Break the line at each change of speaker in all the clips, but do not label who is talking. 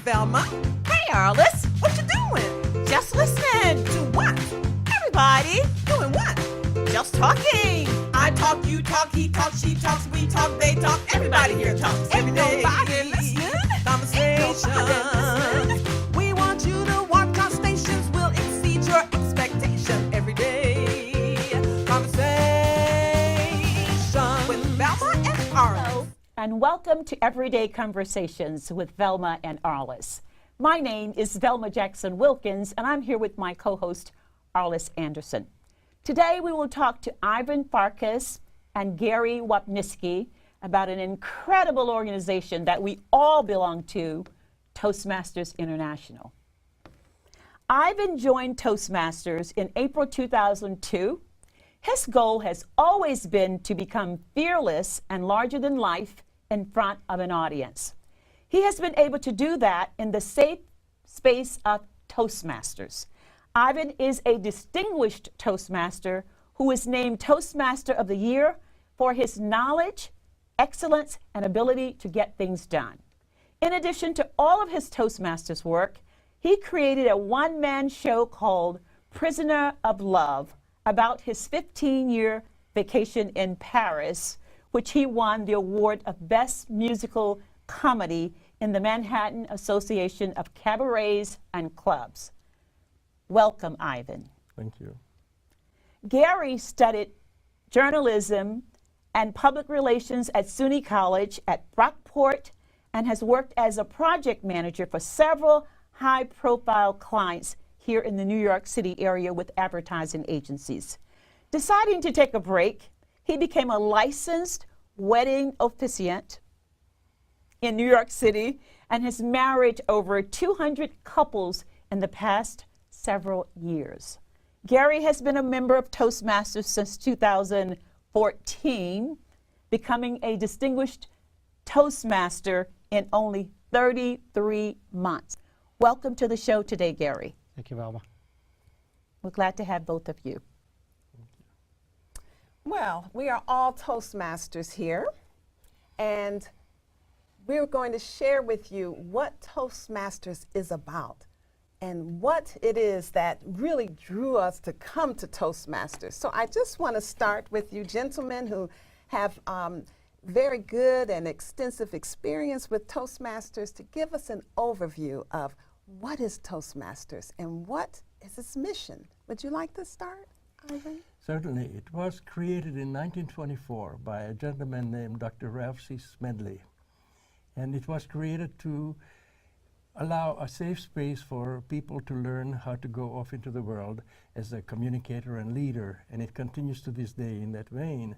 Velma.
Hey, Arliss.
What you doing?
Just listening.
To what?
Everybody.
Doing what?
Just talking.
I talk, you talk, he talks, she talks, we talk, they talk. Everybody here talks.
Ain't
Every day.
nobody listening.
Conversation. We want you to watch our stations. We'll exceed your expectation every day. Conversation with Velma and Arliss.
And welcome to Everyday Conversations with Velma and Arliss. My name is Velma Jackson Wilkins, and I'm here with my co-host, Arliss Anderson. Today we will talk to Ivan Farkas and Gary Wapnitsky about an incredible organization that we all belong to, Toastmasters International. Ivan joined Toastmasters in April 2002. His goal has always been to become fearless and larger than life in front of an audience. He has been able to do that in the safe space of Toastmasters. Ivan is a distinguished Toastmaster who is named Toastmaster of the Year for his knowledge, excellence, and ability to get things done. In addition to all of his Toastmasters work, he created a one-man show called Prisoner of Love about his 15-year vacation in Paris, which he won the award of Best Musical Comedy in the Manhattan Association of Cabarets and Clubs. Welcome, Ivan.
Thank you.
Gary studied journalism and public relations at SUNY College at Brockport and has worked as a project manager for several high-profile clients here in the New York City area with advertising agencies. Deciding to take a break, he became a licensed wedding officiant in New York City and has married over 200 couples in the past several years. Gary has been a member of Toastmasters since 2014, becoming a distinguished Toastmaster in only 33 months. Welcome to the show today, Gary.
Thank you, Velma.
We're glad to have both of you.
Well, we are all Toastmasters here, and we're going to share with you what Toastmasters is about and what it is that really drew us to come to Toastmasters. So I just want to start with you gentlemen who have very good and extensive experience with Toastmasters to give us an overview of what is Toastmasters and what is its mission. Would you like to start, Ivan?
Certainly. It was created in 1924 by a gentleman named Dr. Ralph C. Smedley. And it was created to allow a safe space for people to learn how to go off into the world as a communicator and leader. And it continues to this day in that vein.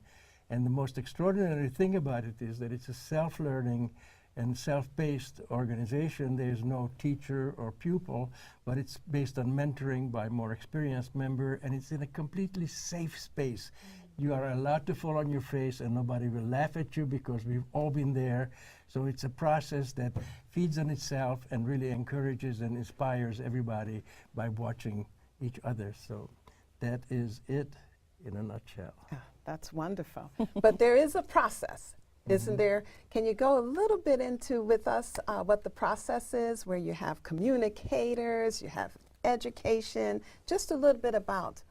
And the most extraordinary thing about it is that it's a self-learning and self-based organization. There's no teacher or pupil, but it's based on mentoring by more experienced member, and it's in a completely safe space. You are allowed to fall on your face and nobody will laugh at you because we've all been there. So it's a process that feeds on itself and really encourages and inspires everybody by watching each other. So that is it in a nutshell.
That's wonderful. But there is a process, isn't there? Can you go a little bit into with us what the process is, where you have communicators, you have education, just a little bit about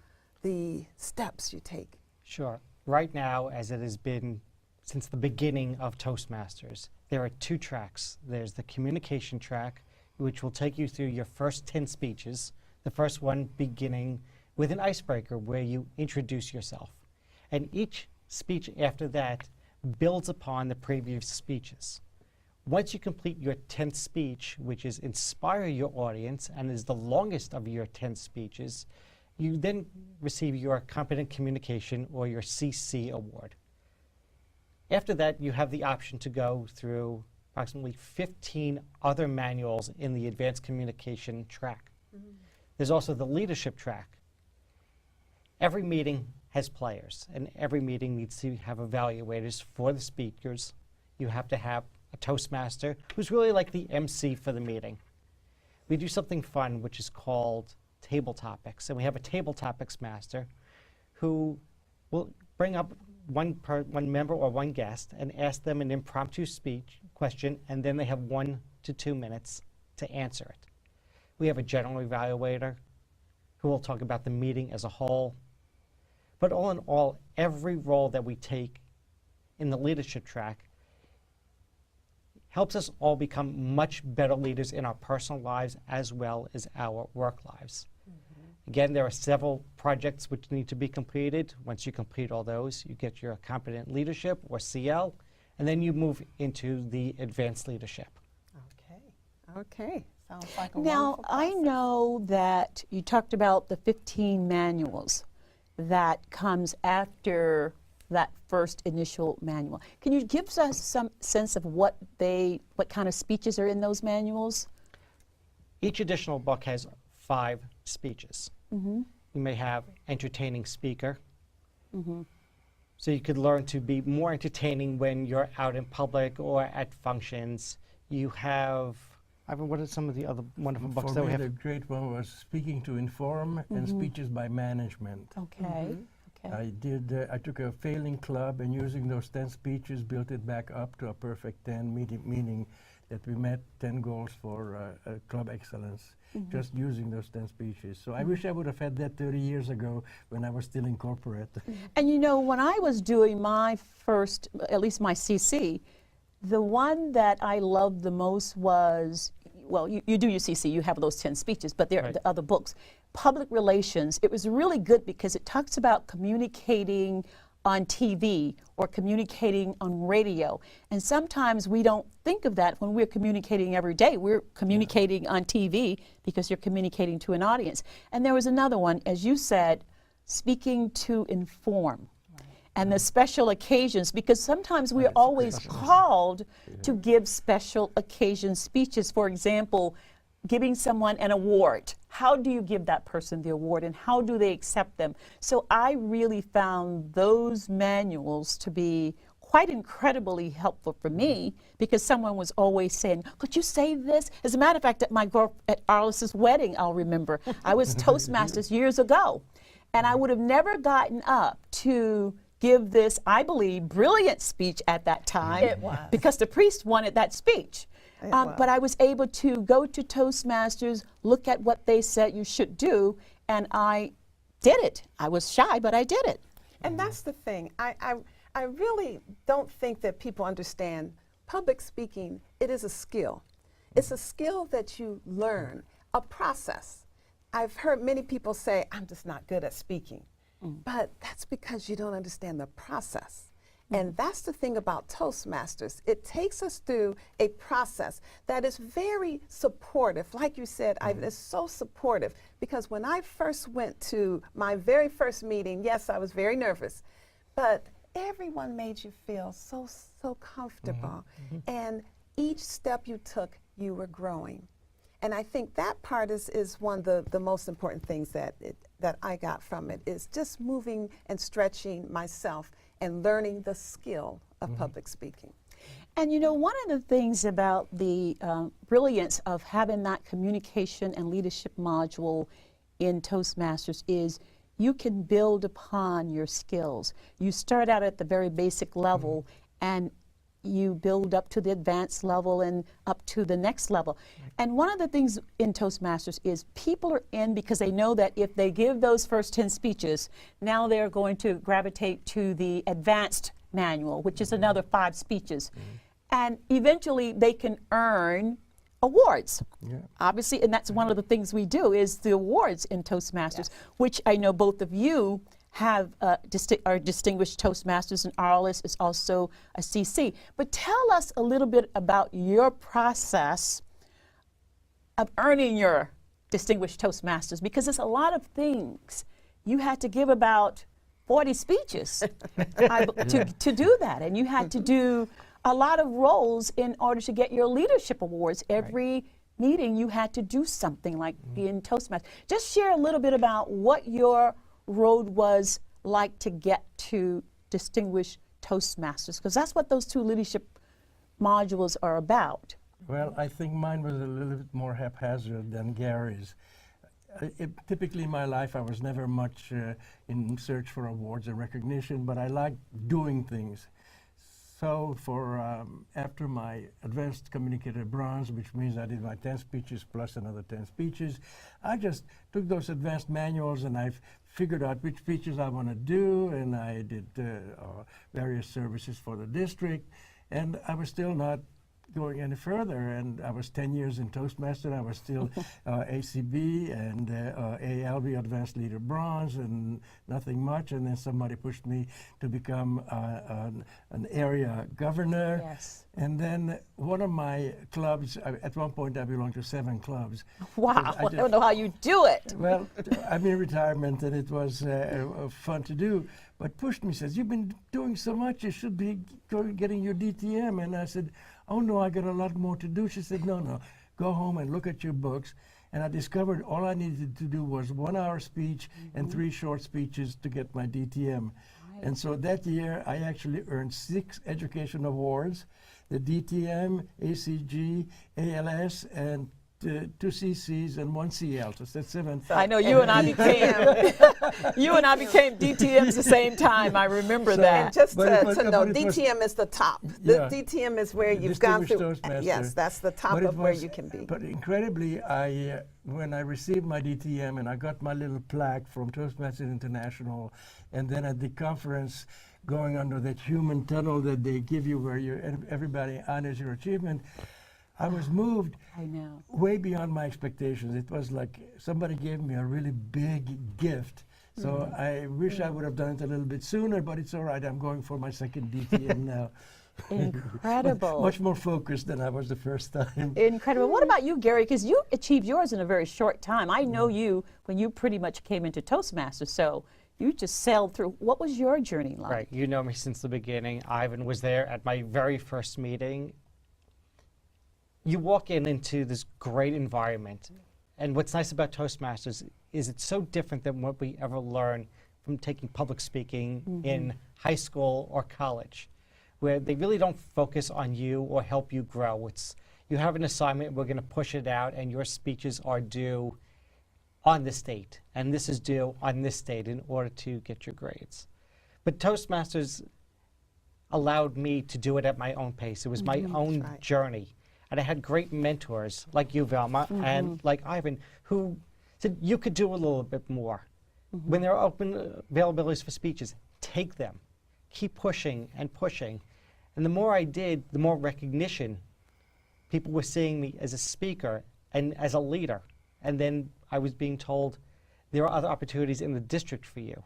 the steps you take?
Sure. Right now, as it has been since the beginning of Toastmasters, there are two tracks. There's the communication track, which will take you through your first 10 speeches, the first one beginning with an icebreaker where you introduce yourself. And each speech after that builds upon the previous speeches. Once you complete your 10th speech, which is inspire your audience and is the longest of your 10 speeches, you then receive your Competent Communication or your CC award. After that, you have the option to go through approximately 15 other manuals in the Advanced Communication track. There's also the Leadership track. Every meeting has players, and every meeting needs to have evaluators for the speakers. You have to have a Toastmaster who's really like the MC for the meeting. We do something fun, which is called Table Topics, and we have a Table Topics Master who will bring up one member or one guest and ask them an impromptu speech question, and then they have 1 to 2 minutes to answer it. We have a general evaluator who will talk about the meeting as a whole. But all in all, every role that we take in the leadership track helps us all become much better leaders in our personal lives as well as our work lives. Again, there are several projects which need to be completed. Once you complete all those, you get your competent leadership, or CL, and then you move into the advanced leadership.
Okay. Okay. Sounds like a
Now,
wonderful
I
process.
know that you talked about the 15 manuals that comes after that first initial manual. Can you give us some sense of what kind of speeches are in those manuals?
Each additional book has 5 speeches. You may have entertaining speaker. So you could learn to be more entertaining when you're out in public or at functions. You have, Ivan, what are some of the other wonderful books
For
that
me,
we have?
the great one was Speaking to Inform and Speeches by Management.
Okay. Okay.
I took a failing club and using those 10 speeches built it back up to a perfect 10, meaning that we met 10 goals for club excellence, just using those 10 speeches. So I wish I would have had that 30 years ago when I was still in corporate.
And you know, when I was doing my first, at least my CC, the one that I loved the most was, well, you do your CC, you have those 10 speeches, but there are
Right.
the other books. Public relations, it was really good because it talks about communicating on TV or communicating on radio. And sometimes we don't think of that when we're communicating every day. We're communicating on TV because you're communicating to an audience. And there was another one, as you said, speaking to inform. And the special occasions, because sometimes we're always called to give special occasion speeches. For example, giving someone an award. How do you give that person the award and how do they accept them? So I really found those manuals to be quite incredibly helpful for me because someone was always saying, could you say this? As a matter of fact, at Arliss's wedding, I'll remember, I was Toastmasters years ago. And I would have never gotten up to give this, I believe, brilliant speech at that time.
It was.
Because the priest wanted that speech. But I was able to go to Toastmasters, look at what they said you should do, and I did it. I was shy, but I did it.
And that's the thing. I really don't think that people understand public speaking. It is a skill. It's a skill that you learn, a process. I've heard many people say, I'm just not good at speaking. But that's because you don't understand the process. And that's the thing about Toastmasters. It takes us through a process that is very supportive. Like you said, Ivan, it's so supportive. Because when I first went to my very first meeting, yes, I was very nervous. But everyone made you feel so comfortable. And each step you took, you were growing. And I think that part is one of the most important things that I got from it, is just moving and stretching myself and learning the skill of public speaking.
And you know, one of the things about the brilliance of having that communication and leadership module in Toastmasters is you can build upon your skills. You start out at the very basic level and you build up to the advanced level and up to the next level. And one of the things in Toastmasters is people are in because they know that if they give those first 10 speeches, now they're going to gravitate to the advanced manual, which is another 5 speeches. And eventually they can earn awards. Obviously, and that's one of the things we do is the awards in Toastmasters, which I know both of you have are distinguished Toastmasters, and Arliss is also a CC. But tell us a little bit about your process of earning your distinguished Toastmasters, because it's a lot of things. You had to give about 40 speeches to do that, and you had to do a lot of roles in order to get your leadership awards. Every meeting you had to do something like being Toastmaster. Just share a little bit about what your road was like to get to distinguished Toastmasters, because that's what those 2 leadership modules are about.
Well, I think mine was a little bit more haphazard than Gary's. Typically in my life, I was never much in search for awards or recognition, but I liked doing things. so for after my advanced communicator bronze, which means I did my 10 speeches plus another 10 speeches, I just took those advanced manuals and I figured out which speeches I want to do, and I did various services for the district, and I was still not going any further, and I was 10 years in Toastmasters. I was still ACB and ALB Advanced Leader Bronze and nothing much, and then somebody pushed me to become an area governor.
Yes.
And then one of my clubs, at one point I belonged to 7 clubs.
Wow, I don't know how you do it.
Well, I'm in retirement, and it was fun to do, but pushed me, says, you've been doing so much, you should be getting your DTM. And I said, oh no, I got a lot more to do. She said, no, go home and look at your books. And I discovered all I needed to do was 1 hour speech and 3 short speeches to get my DTM. And so that year, I actually earned 6 education awards, the DTM, ACG, ALS, and 2 CCs and 1 CL. So that's 7.
I know you and I became DTMs the same time. I remember that.
And just
But it was-
to know,
but it was-
DTM is the top.
Yeah.
The DTM is where you've gone through.
Distinguished Toastmaster.
Yes, that's the top
But it
of where
was-
you can be.
But incredibly, when I received my DTM and I got my little plaque from Toastmasters International, and then at the conference, going under that human tunnel that they give you where everybody honors your achievement, I was moved
I know.
way beyond my expectations. It was like somebody gave me a really big gift. So I wish I would have done it a little bit sooner, but it's all right. I'm going for my second DTM now.
Incredible.
Much more focused than I was the first time.
Incredible. What about you, Gary? Because you achieved yours in a very short time. I know you when you pretty much came into Toastmasters, so you just sailed through. What was your journey like?
Right, you know me since the beginning. Ivan was there at my very first meeting. You walk into this great environment, and what's nice about Toastmasters is it's so different than what we ever learn from taking public speaking in high school or college, where they really don't focus on you or help you grow. It's you have an assignment, we're going to push it out, and your speeches are due on this date, and this is due on this date in order to get your grades. But Toastmasters allowed me to do it at my own pace. It was my own
right.
journey. And I had great mentors like you, Velma, and like Ivan, who said, you could do a little bit more. When there are open availabilities for speeches, take them. Keep pushing and pushing. And the more I did, the more recognition people were seeing me as a speaker and as a leader. And then I was being told, there are other opportunities in the district for you.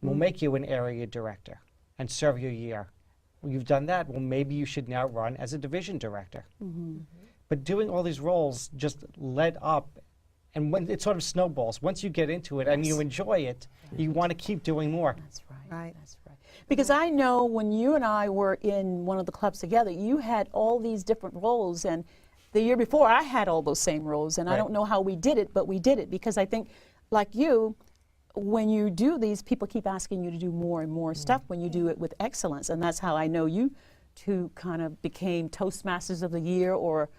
We'll make you an area director and serve your year. Well, you've done that. Well, maybe you should now run as a division director. But doing all these roles just led up, and when it sort of snowballs. Once you get into it and you enjoy it, you want to keep doing more.
That's right.
Right.
That's right. Because I know when you and I were in one of the clubs together, you had all these different roles, and the year before I had all those same roles, and I
Right.
don't know how we did it, but we did it because I think, like you, when you do these, people keep asking you to do more and more stuff when you do it with excellence, and that's how I know you two kind of became Toastmasters of the Year, or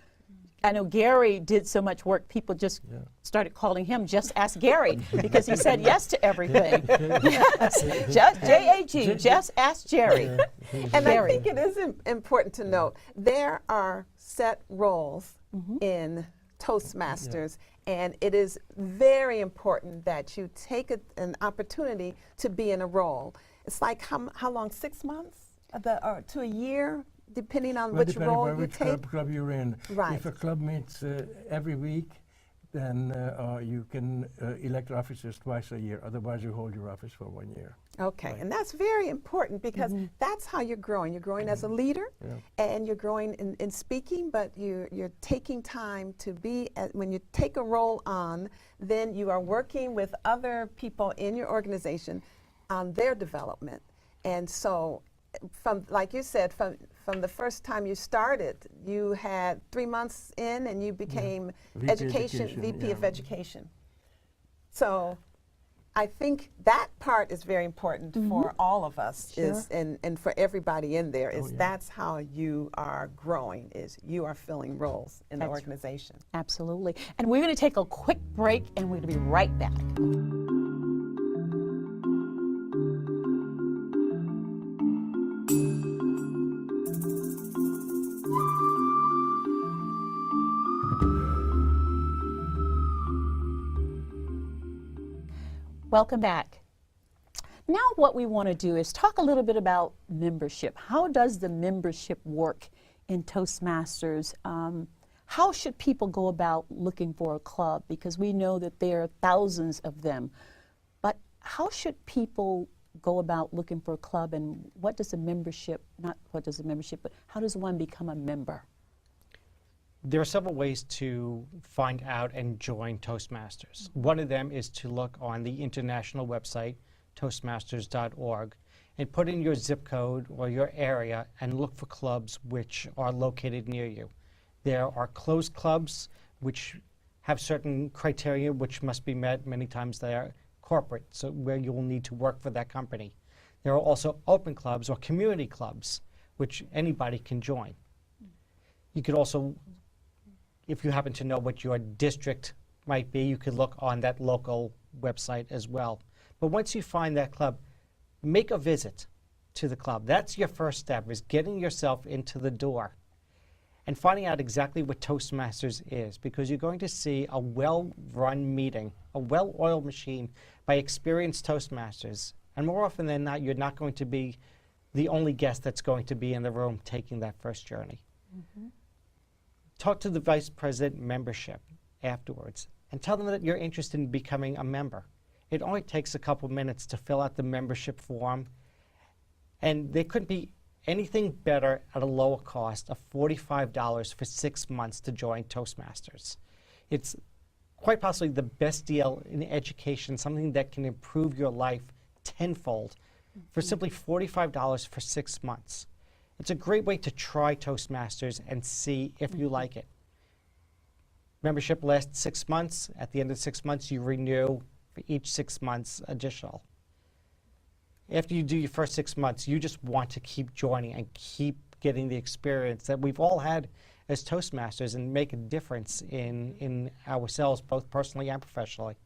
I know Gary did so much work, people just started calling him Just Ask Gary because he said yes to everything. Yes, just J-A-G, Just Ask Jerry.
And
Gary.
I think it is important to note there are set roles in Toastmasters, and it is very important that you take an opportunity to be in a role. It's like how long? 6 months, or to a year, depending on which
depending
role
on
you
which
take.
club you're in.
Right.
If a club meets every week, then you can elect officers twice a year. Otherwise, you hold your office for 1 year.
Okay, and that's very important because that's how you're growing. You're growing as a leader, and you're growing in speaking, but you're taking time to be, when you take a role on, then you are working with other people in your organization on their development. And so, from, like you said, from the first time you started, you had 3 months in and you became
VP education,
VP of
yeah.
Education. So I think that part is very important for all of us, is and for everybody in there, is that's how you are growing, is you are filling roles in the
That's right.
organization.
Absolutely. And we're going to take a quick break, and we're going to be right back. Welcome back. Now what we want to do is talk a little bit about membership. How does the membership work in Toastmasters? How should people go about looking for a club? Because we know that there are thousands of them. But how should people go about looking for a club, and what does a membership, not what does a membership, but how does one become a member?
There are several ways to find out and join Toastmasters. One of them is to look on the international website, toastmasters.org, and put in your zip code or your area and look for clubs which are located near you. There are closed clubs which have certain criteria which must be met. Many times they are corporate, so where you will need to work for that company. There are also open clubs or community clubs which anybody can join. You could also, if you happen to know what your district might be, you could look on that local website as well. But once you find that club, make a visit to the club. That's your first step, is getting yourself into the door and finding out exactly what Toastmasters is, because you're going to see a well-run meeting, a well-oiled machine by experienced Toastmasters. And more often than not, you're not going to be the only guest that's going to be in the room taking that first journey. Talk to the Vice President membership afterwards and tell them that you're interested in becoming a member. It only takes a couple minutes to fill out the membership form, and there couldn't be anything better at a lower cost of $45 for 6 months to join Toastmasters. It's quite possibly the best deal in education, something that can improve your life tenfold for simply $45 for 6 months. It's a great way to try Toastmasters and see if you like it. Membership lasts 6 months. At the end of 6 months, you renew for each 6 months additional. After you do your first 6 months, you just want to keep joining and keep getting the experience that we've all had as Toastmasters and make a difference in ourselves, both personally and professionally.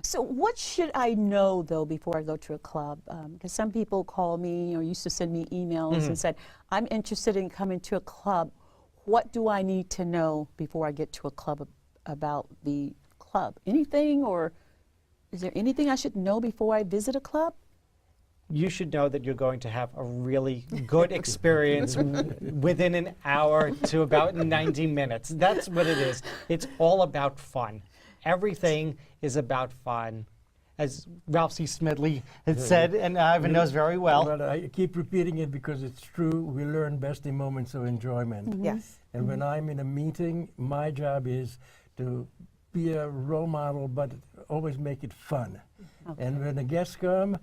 So what should I know, though, before I go to a club? Because some people call me or used to send me emails and said, I'm interested in coming to a club. What do I need to know before I get to a club about the club? Anything, or is there anything I should know before I visit a club?
You should know that you're going to have a really good experience within an hour to about 90 minutes. That's what it is. It's all about fun. Everything is about fun. As Ralph C. Smedley had said, and Ivan knows very well.
But I keep repeating it because it's true. We learn best in moments of enjoyment.
Yes.
And when I'm in a meeting, my job is to be a role model, but always make it fun. And when the guests come,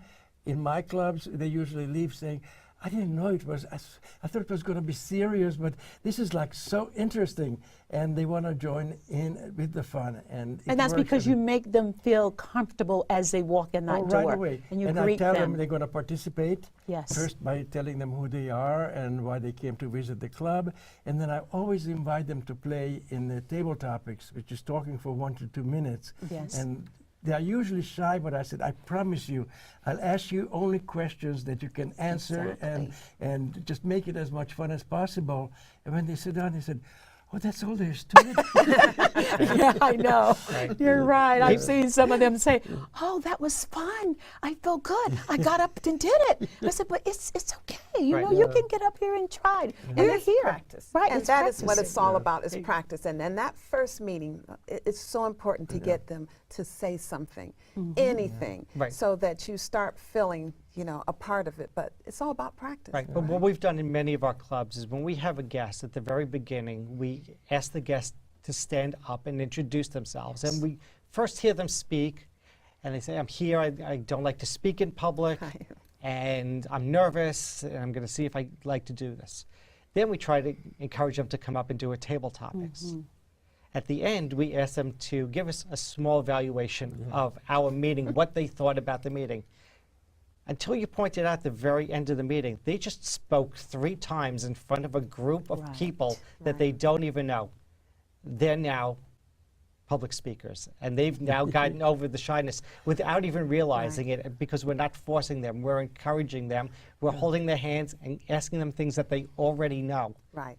in my clubs, they usually leave saying, I didn't know it was, I thought it was going to be serious, but this is like so interesting. And they want to join in with the fun. And
that's because you make them feel comfortable as they walk in that door.
Right away.
And you
and
greet
I tell them
them.
they're going to participate.
Yes.
First by telling them who they are and why they came to visit the club. And then I always invite them to play in the table topics, which is talking for 1 to 2 minutes.
Yes.
And they are usually shy, but I said, I promise you, I'll ask you only questions that you can answer and just make it as much fun as possible. And when they sit down, they said, oh, that's all there is to it.
Yeah, I know. You're right. I've seen some of them say, oh, that was fun. I felt good. I got up and did it. I said, but it's okay. You know, you can get up here and try it. And
We're
here.
Practice.
Right.
And
it's
that is what
practicing.
it's all about, is practice. And then that first meeting, it's so important to get them to say something, anything,
Right.
so that you start feeling, you know, a part of it. But it's all about practice.
Right, but what we've done in many of our clubs is when we have a guest at the very beginning, we ask the guest to stand up and introduce themselves. And we first hear them speak, and they say, I'm here, I don't like to speak in public,
Right.
and I'm nervous, and I'm going to see if I like to do this. Then we try to encourage them to come up and do a table topics. At the end, we ask them to give us a small evaluation of our meeting, what they thought about the meeting. Until you pointed out at the very end of the meeting, they just spoke 3 times in front of a group of people that they don't even know. They're now public speakers, and they've now gotten over the shyness without even realizing it, because we're not forcing them. We're encouraging them. We're holding their hands and asking them things that they already know.
Right.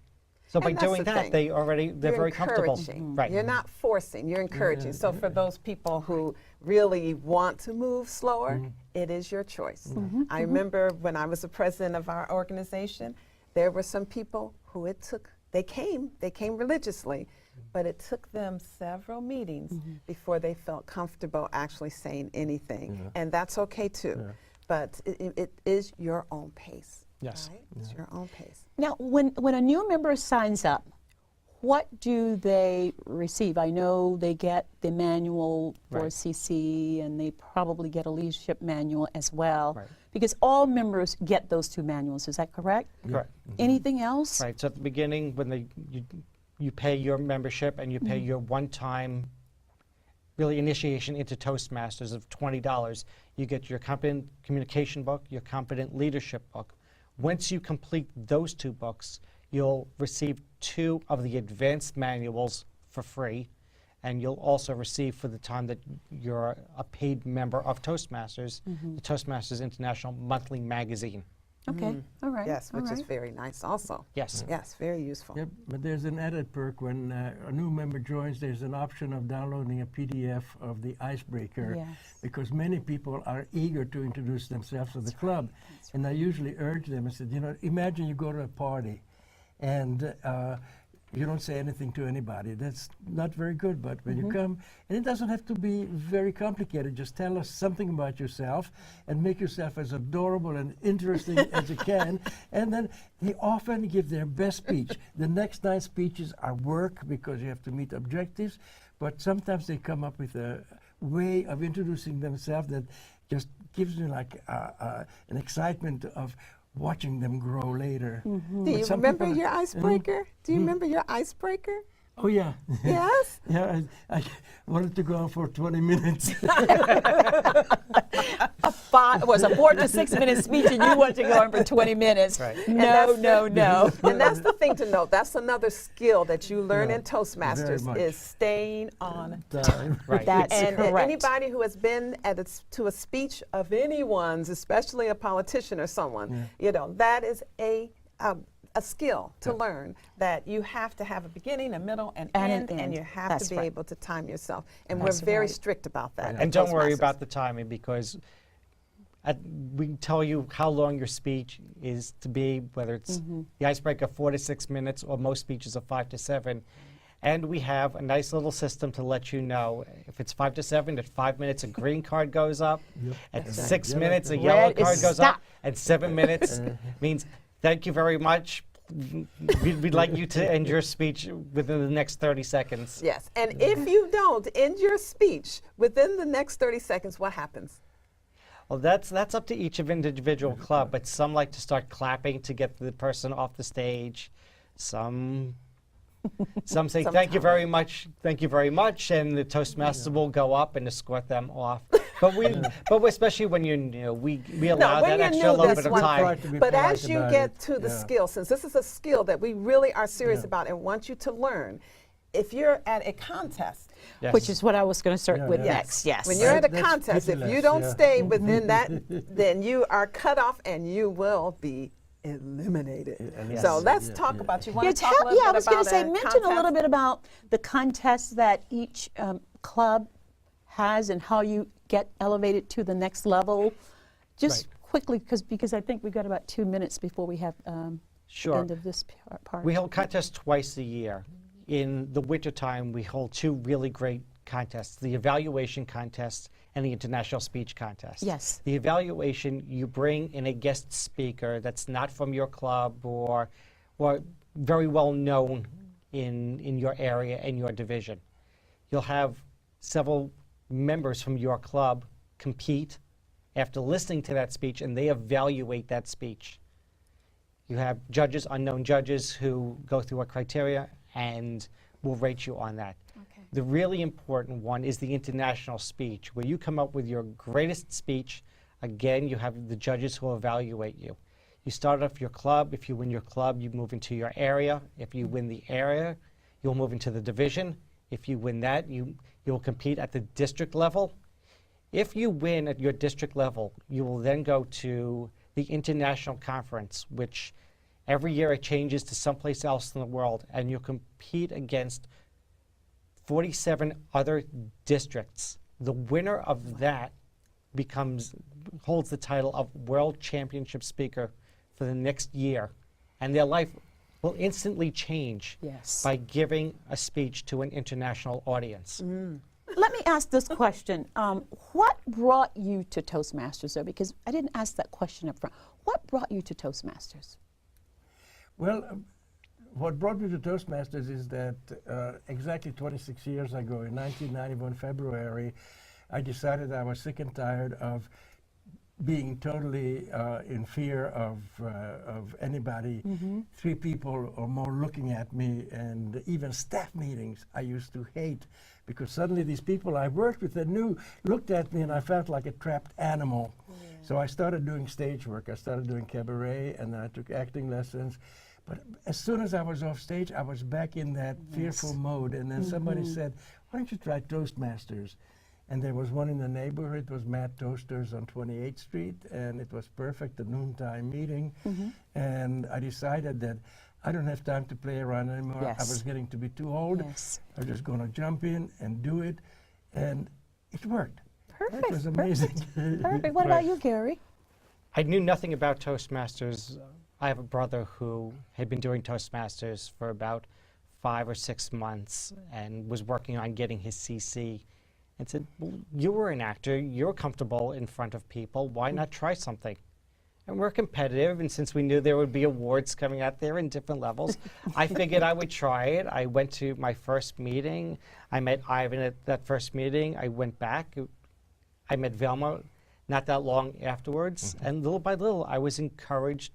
So
And
by
that's
doing
the
that,
thing.
they're
You're
very comfortable.
encouraging.
Right.
You're not forcing, you're encouraging. So for those people who really want to move slower, it is your choice. I remember when I was the president of our organization, there were some people who they came religiously, but it took them several meetings before they felt comfortable actually saying anything. And that's okay too. But it is your own pace.
Yes.
Right? It's your own pace.
Now, when a new member signs up, what do they receive? I know they get the manual for
Right.
CC, and they probably get a leadership manual as well.
Right.
Because all members get those two manuals, is that correct?
Correct.
Anything else?
Right. So at the beginning, when you pay your membership and you pay your one-time really initiation into Toastmasters of $20, you get your competent communication book, your competent leadership book. Once you complete those two books, you'll receive 2 of the advanced manuals for free, and you'll also receive, for the time that you're a paid member of Toastmasters, the Toastmasters International monthly magazine.
Okay, all right.
Yes,
all
which is
right.
very nice also.
Yes.
Yes, very useful.
Yep, but there's an added perk when a new member joins. There's an option of downloading a PDF of the icebreaker,
Yes.
because many people are eager to introduce themselves to the club. And I usually urge them and said, you know, imagine you go to a party and you don't say anything to anybody. That's not very good, but when you come, and it doesn't have to be very complicated, just tell us something about yourself and make yourself as adorable and interesting as you can, and then they often give their best speech. The next 9 speeches are work because you have to meet objectives, but sometimes they come up with a way of introducing themselves that just gives you like an excitement of watching them grow later.
Do
But
you
some
remember
people-
your icebreaker? Do you remember your icebreaker?
Oh yeah.
Yes?
Yeah, I wanted to go on for 20 minutes.
It was a 4 to 6 minute speech, and you want to go on for 20 minutes.
Right.
No, no, no.
And that's the thing to note. That's another skill that you learn
Yeah,
in Toastmasters
very much.
is staying on
Time.
Right.
That's
and
correct.
anybody who has been to a speech of anyone's, especially a politician or someone, you know, that is a skill to learn, that you have to have a beginning, a middle, and
And an
end, and
end.
you have
That's
to be
right.
able to time yourself. And
That's
we're very
right.
strict about that.
And
at
don't worry
Toastmasters.
about the timing, because we can tell you how long your speech is to be, whether it's the icebreaker 4 to 6 minutes, or most speeches are 5 to 7. And we have a nice little system to let you know if it's 5 to 7, at 5 minutes a green card goes up, at 6
Yellow
minutes a
card.
yellow
Red is
card goes
stop.
up, at 7 minutes means thank you very much. We'd like you to end your speech within the next 30 seconds.
Yes, and if you don't end your speech within the next 30 seconds, what happens?
Well, that's up to each of individual club, but some like to start clapping to get the person off the stage. Some say thank you very much, and the Toastmaster will go up and escort them off. But especially when you're new, we allow
when
that
you're
extra
new,
little
that's
bit of
one
time.
thing. But as you get to the
yeah.
skill, since this is a skill that we really are serious about and want you to learn, if you're at a contest,
Yes.
Which is what I was going to start
Yeah,
with
yeah.
next, yes.
when you're at a
That's
contest, if you
pitiless,
don't
yeah.
stay within that, then you are cut off and you will be eliminated.
Yes.
So let's
Yeah,
talk
yeah.
about, you want
Yeah,
to talk a little
I
bit
was going
about
to say,
a
mention a little
contest?
bit about the contests that each club has and how you get elevated to the next level. Just quickly, because I think we've got about 2 minutes before we have
Sure.
end of this part.
We hold contests twice a year. In the wintertime, we hold 2 really great contests, the evaluation contest and the international speech contest.
Yes.
The evaluation, you bring in a guest speaker that's not from your club or very well known in your area and your division. You'll have several members from your club compete after listening to that speech, and they evaluate that speech. You have judges, unknown judges, who go through a criteria and will rate you on that.
Okay.
The really important one is the international speech, where you come up with your greatest speech. Again, you have the judges who will evaluate you. You start off your club. If you win your club, you move into your area. If you win the area, you'll move into the division. If you win that, you'll compete at the district level. If you win at your district level, you will then go to the international conference, which Every year it changes to someplace else in the world, and you'll compete against 47 other districts. The winner of that holds the title of World Championship Speaker for the next year, and their life will instantly change
Yes.
by giving a speech to an international audience.
Let me ask this question. What brought you to Toastmasters, though? Because I didn't ask that question up front. What brought you to Toastmasters?
Well, what brought me to Toastmasters is that exactly 26 years ago, in 1991 February, I decided I was sick and tired of being totally in fear of anybody, 3 people or more looking at me, and even staff meetings I used to hate, because suddenly these people I worked with and knew looked at me and I felt like a trapped animal. So I started doing stage work. I started doing cabaret, and then I took acting lessons. But as soon as I was off stage, I was back in that fearful mode, and then somebody said, why don't you try Toastmasters? And there was one in the neighborhood. It was Mad Toasters on 28th Street, and it was perfect, a noontime meeting. And I decided that I don't have time to play around anymore.
Yes.
I was getting to be too old.
Yes.
I was just going to jump in and do it, and it worked.
Perfect.
It was amazing.
Perfect. What about you, Gary?
I knew nothing about Toastmasters. I have a brother who had been doing Toastmasters for about 5 or 6 months and was working on getting his CC, and said, well, you were an actor, you're comfortable in front of people, why not try something? And we're competitive, and since we knew there would be awards coming out there in different levels, I figured I would try it. I went to my first meeting. I met Ivan at that first meeting. I went back. I met Velma not that long afterwards, and little by little I was encouraged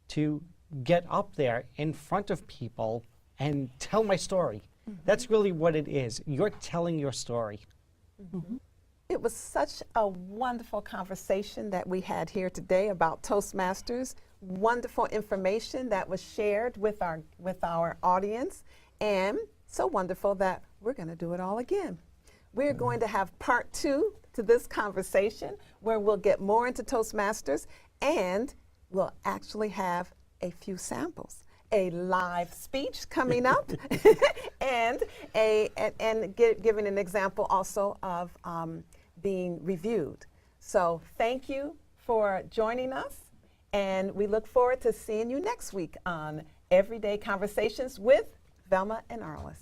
to get up there in front of people and tell my story. That's really what it is. You're telling your story.
It was such a wonderful conversation that we had here today about Toastmasters. Wonderful information that was shared with our audience, and so wonderful that we're going to do it all again. We're going to have part 2 to this conversation, where we'll get more into Toastmasters, and we'll actually have a few samples, a live speech coming up, and giving an example also of being reviewed. So thank you for joining us, and we look forward to seeing you next week on Everyday Conversations with Velma and Arliss.